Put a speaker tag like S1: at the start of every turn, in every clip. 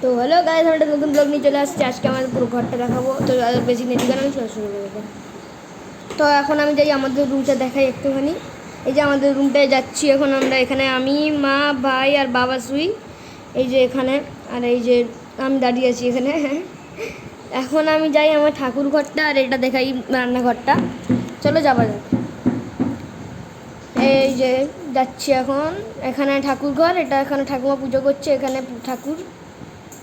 S1: তো hello guys, আমরা একটা নতুন ব্লগ নিয়ে চলে আসছি। আজকে আমাদের পুরো ঘরটা দেখাবো। তো বেশি নেই, কারণ আমি শুরু করে দেবো। তো এখন আমি যাই আমাদের রুমটা দেখাই একটুখানি। এই যে আমাদের রুমটায় যাচ্ছি এখন আমরা। এখানে আমি, মা, ভাই আর বাবা শুই এই যে এখানে। আর এই যে আমি দাঁড়িয়ে আছি এখানে। এখন আমি যাই আমার ঠাকুর ঘরটা আর এটা দেখাই রান্নাঘরটা। চলো যাওয়া যাক। এই যে যাচ্ছি এখন। এখানে ঠাকুর ঘর, এটা এখানে ঠাকুমা পুজো করছে, এখানে ঠাকুর।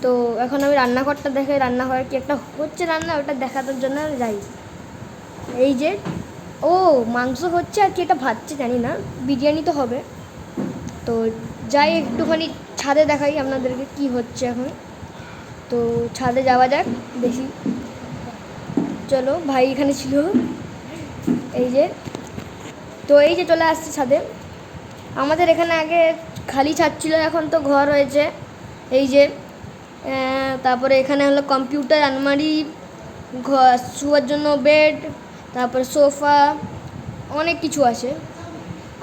S1: তো এখন আমি রান্নাঘরটা দেখাই, রান্নাঘরে কি একটা হচ্ছে রান্না, ওটা দেখানোর জন্য যাই। এই যে ও মাংস হচ্ছে আর কি এটা ভাজছে জানি না, বিরিয়ানি তো হবে। তো যাই একটুখানি ছাদে দেখাই আপনাদেরকে কি হচ্ছে এখন। তো ছাদে যাওয়া যাক দেখি। চলো, ভাই এখানে ছিল। এই যে তো এই যে চলে আসছে ছাদে। আমাদের এখানে আগে খালি ছাদ ছিল, এখন তো ঘর হয়েছে। এই যে তারপরে এখানে হলো কম্পিউটার, আলমারি, ঘর শোয়ার জন্য বেড, তারপরে সোফা, অনেক কিছু আছে।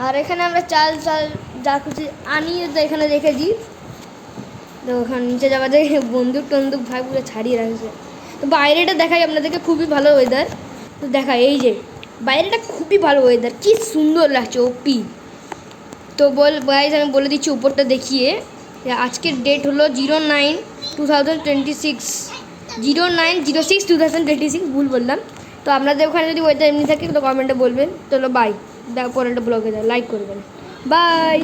S1: আর এখানে আমরা চাল যা কিছু আনি এখানে রেখেছি। তো ওখানে নিচে যাওয়া যায়, বন্দুক টন্দুক ভাই পুরো ছাড়িয়ে রাখছে। তো বাইরেটা দেখাই আপনাদেরকে, খুবই ভালো ওয়েদার। তো দেখাই এই যে বাইরেটা খুবই ভালো ওয়েদার, কি সুন্দর লাগছে ওপি। তো গাইস আমি বলে দিচ্ছি উপরটা দেখিয়ে। আজকের ডেট হলো 09/2026, 09/06/2026, ভুল বললাম। তো আপনাদের ওখানে যদি ওয়েদার এমনি থাকে তো কমেন্টে বলবেন। চলো বাই, দেখো পরেরটা ব্লগে যাও, লাইক করবেন, বাই।